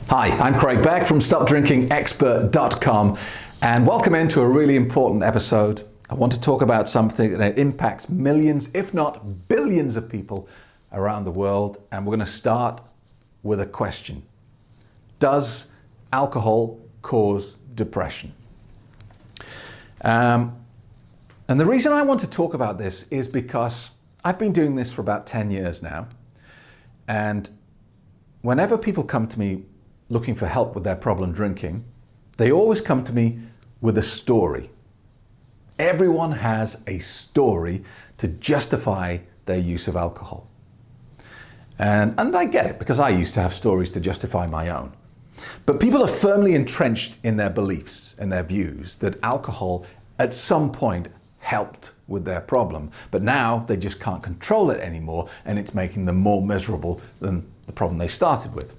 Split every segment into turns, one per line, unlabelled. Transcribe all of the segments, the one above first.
Hi, I'm Craig Beck from StopDrinkingExpert.com and welcome into a really important episode. I want to talk about something that impacts millions, if not billions of people around the world, and we're going to start with a question. Does alcohol cause depression? And the reason I want to talk about this is because I've been doing this for about 10 years now, and whenever people come to me looking for help with their problem drinking, they always come to me with a story. Everyone has a story to justify their use of alcohol. And I get it, because I used to have stories to justify my own. But people are firmly entrenched in their beliefs and their views that alcohol at some point helped with their problem, but now they just can't control it anymore, and it's making them more miserable than the problem they started with.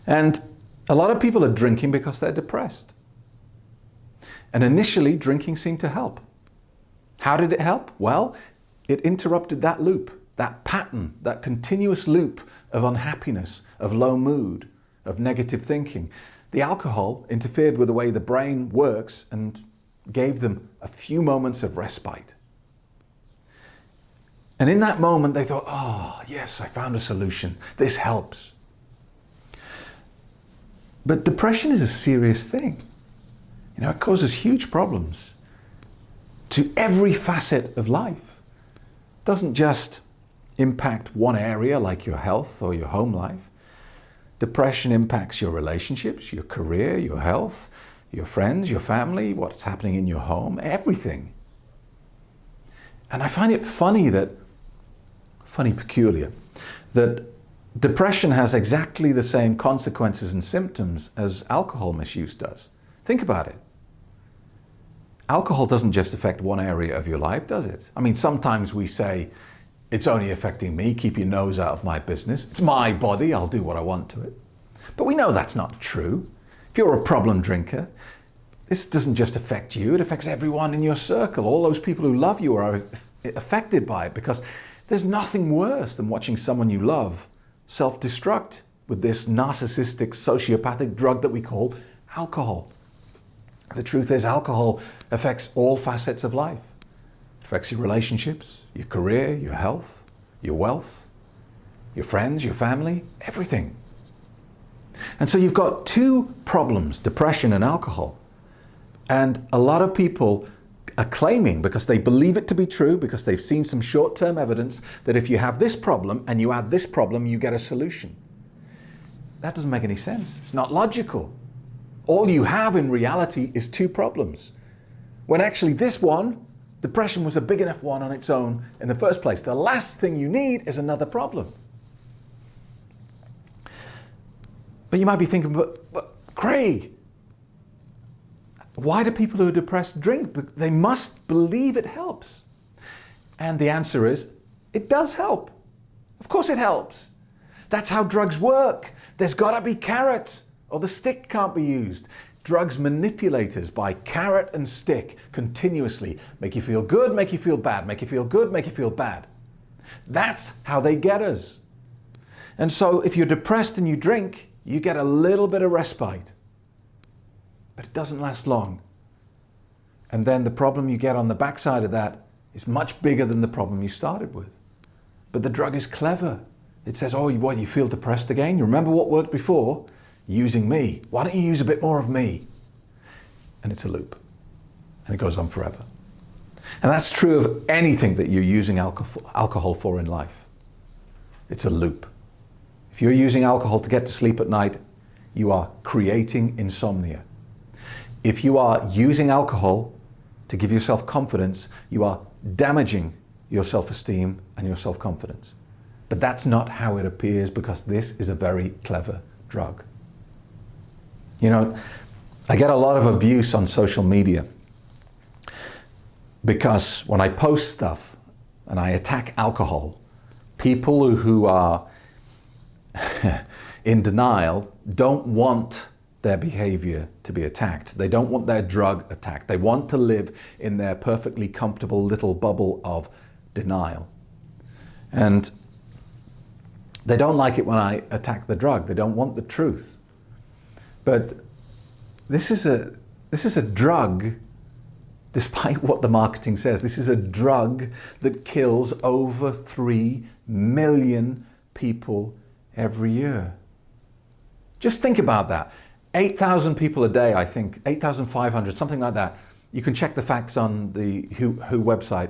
And a lot of people are drinking because they're depressed. And initially, drinking seemed to help. How did it help? Well, it interrupted that loop, that pattern, that continuous loop of unhappiness, of low mood, of negative thinking. The alcohol interfered with the way the brain works and gave them a few moments of respite. And in that moment, they thought, oh, yes, I found a solution. This helps. But depression is a serious thing. You know, it causes huge problems to every facet of life. It doesn't just impact one area like your health or your home life. Depression impacts your relationships, your career, your health, your friends, your family, what's happening in your home, everything. And I find it peculiar, that depression has exactly the same consequences and symptoms as alcohol misuse does. Think about it. Alcohol doesn't just affect one area of your life, does it? I mean, sometimes we say, it's only affecting me, keep your nose out of my business. It's my body, I'll do what I want to it. But we know that's not true. If you're a problem drinker, this doesn't just affect you, it affects everyone in your circle. All those people who love you are affected by it, because there's nothing worse than watching someone you love self-destruct with this narcissistic, sociopathic drug that we call alcohol. The truth is, alcohol affects all facets of life. It affects your relationships, your career, your health, your wealth, your friends, your family, everything. And so you've got two problems, depression and alcohol. And a lot of people are claiming, because they believe it to be true, because they've seen some short-term evidence, that if you have this problem and you add this problem, you get a solution. That doesn't make any sense. It's not logical. All you have in reality is two problems. When actually this one, depression, was a big enough one on its own in the first place. The last thing you need is another problem. But you might be thinking, but Craig, why do people who are depressed drink? They must believe it helps. And the answer is, it does help. Of course it helps. That's how drugs work. There's got to be carrot, or the stick can't be used. Drugs manipulate us by carrot and stick continuously. Make you feel good, make you feel bad, make you feel good, make you feel bad. That's how they get us. And so if you're depressed and you drink, you get a little bit of respite. But it doesn't last long. And then the problem you get on the backside of that is much bigger than the problem you started with. But the drug is clever. It says, oh, what, you feel depressed again? You remember what worked before? Using me. Why don't you use a bit more of me? And it's a loop. And it goes on forever. And that's true of anything that you're using alcohol for in life. It's a loop. If you're using alcohol to get to sleep at night, you are creating insomnia. If you are using alcohol to give yourself confidence, you are damaging your self-esteem and your self-confidence. But that's not how it appears, because this is a very clever drug. You know, I get a lot of abuse on social media because when I post stuff and I attack alcohol, people who are in denial don't want their behavior to be attacked. They don't want their drug attacked. They want to live in their perfectly comfortable little bubble of denial. And they don't like it when I attack the drug. They don't want the truth. But this is a drug, despite what the marketing says. This is a drug that kills over 3 million people every year. Just think about that. 8,000 people a day, I think, 8,500, something like that. You can check the facts on the WHO website.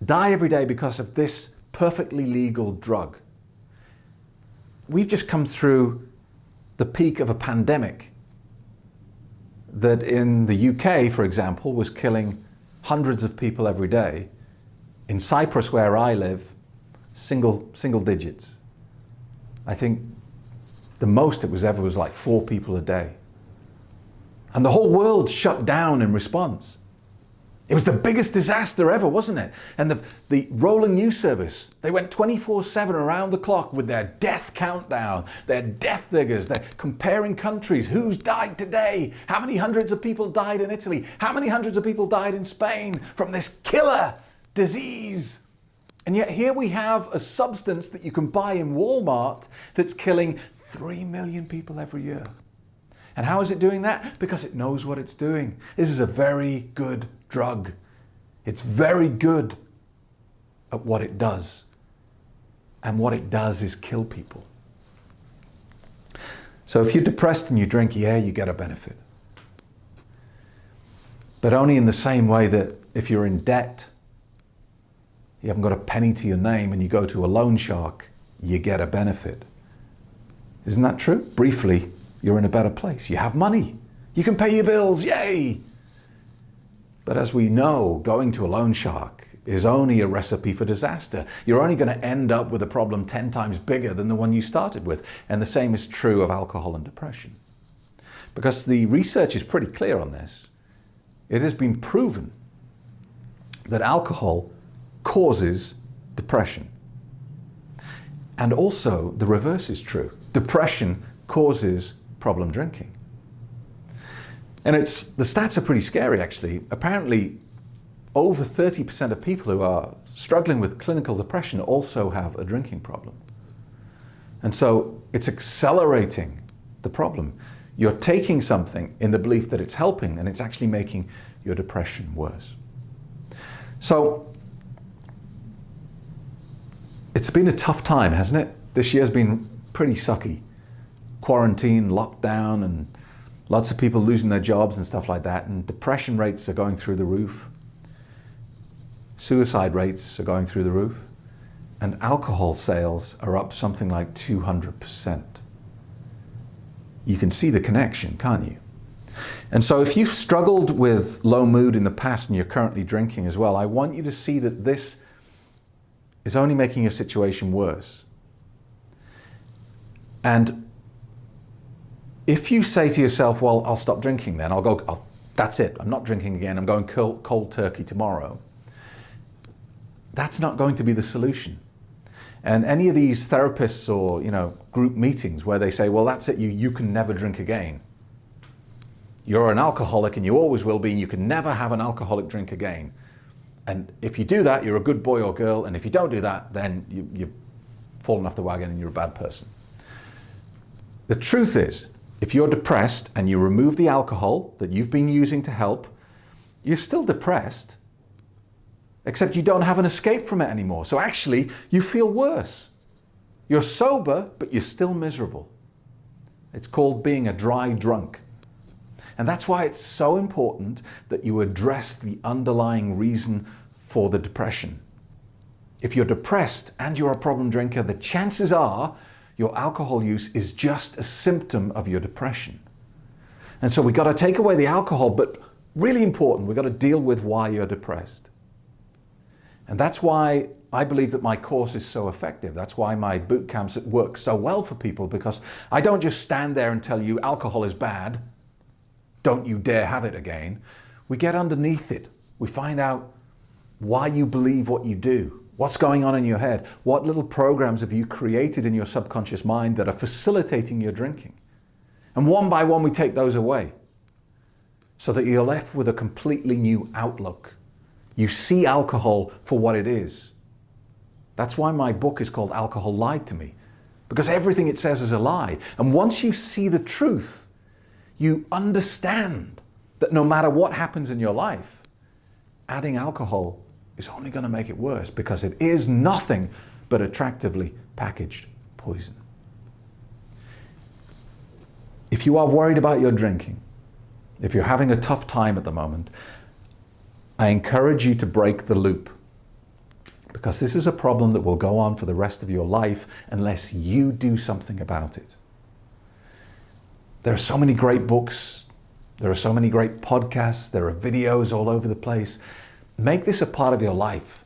Die every day because of this perfectly legal drug. We've just come through the peak of a pandemic that in the UK, for example, was killing hundreds of people every day. In Cyprus, where I live, single digits. I think the most it was ever was like 4 people a day. And the whole world shut down in response. It was the biggest disaster ever, wasn't it? And the rolling news service, they went 24/7 around the clock with their death countdown, their death figures, they're comparing countries. Who's died today? How many hundreds of people died in Italy? How many hundreds of people died in Spain from this killer disease? And yet here we have a substance that you can buy in Walmart that's killing 3 million people every year. And how is it doing that? Because it knows what it's doing. This is a very good drug. It's very good at what it does. And what it does is kill people. So if you're depressed and you drink, yeah, you get a benefit. But only in the same way that if you're in debt, you haven't got a penny to your name and you go to a loan shark, you get a benefit. Isn't that true? Briefly, you're in a better place. You have money. You can pay your bills. Yay! But as we know, going to a loan shark is only a recipe for disaster. You're only going to end up with a problem 10 times bigger than the one you started with. And the same is true of alcohol and depression. Because the research is pretty clear on this. It has been proven that alcohol causes depression. And also the reverse is true. Depression causes problem drinking. And the stats are pretty scary actually. Apparently over 30% of people who are struggling with clinical depression also have a drinking problem. And so it's accelerating the problem. You're taking something in the belief that it's helping and it's actually making your depression worse. So it's been a tough time, hasn't it? This year's been pretty sucky. Quarantine, lockdown, and lots of people losing their jobs and stuff like that. And depression rates are going through the roof. Suicide rates are going through the roof. And alcohol sales are up something like 200%. You can see the connection, can't you? And so if you've struggled with low mood in the past and you're currently drinking as well, I want you to see that this is only making your situation worse. And if you say to yourself, well, I'll stop drinking then, that's it, I'm not drinking again, I'm going cold turkey tomorrow, that's not going to be the solution. And any of these therapists or group meetings where they say, well, that's it, you can never drink again. You're an alcoholic and you always will be, and you can never have an alcoholic drink again. And if you do that, you're a good boy or girl, and if you don't do that, then you've fallen off the wagon and you're a bad person. The truth is, if you're depressed and you remove the alcohol that you've been using to help, you're still depressed, except you don't have an escape from it anymore. So actually, you feel worse. You're sober, but you're still miserable. It's called being a dry drunk. And that's why it's so important that you address the underlying reason for the depression. If you're depressed and you're a problem drinker, the chances are your alcohol use is just a symptom of your depression. And so we've got to take away the alcohol, but really important, we've got to deal with why you're depressed. And that's why I believe that my course is so effective. That's why my boot camps work so well for people, because I don't just stand there and tell you alcohol is bad, don't you dare have it again. We get underneath it. We find out why you believe what you do. What's going on in your head? What little programs have you created in your subconscious mind that are facilitating your drinking? And one by one, we take those away so that you're left with a completely new outlook. You see alcohol for what it is. That's why my book is called Alcohol Lied to Me, because everything it says is a lie. And once you see the truth, you understand that no matter what happens in your life, adding alcohol is only going to make it worse, because it is nothing but attractively packaged poison. If you are worried about your drinking, if you're having a tough time at the moment, I encourage you to break the loop, because this is a problem that will go on for the rest of your life unless you do something about it. There are so many great books, there are so many great podcasts, there are videos all over the place. Make this a part of your life.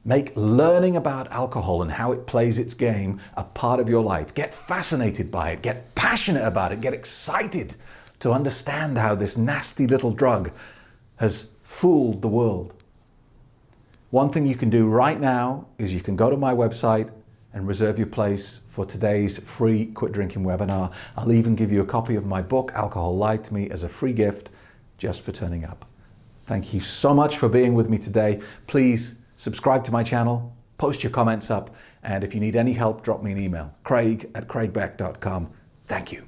Make learning about alcohol and how it plays its game a part of your life. Get fascinated by it, get passionate about it, get excited to understand how this nasty little drug has fooled the world. One thing you can do right now is you can go to my website and reserve your place for today's free Quit Drinking webinar. I'll even give you a copy of my book, Alcohol Lied to Me, as a free gift just for turning up. Thank you so much for being with me today. Please subscribe to my channel, post your comments up, and if you need any help, drop me an email, craig@craigbeck.com. Thank you.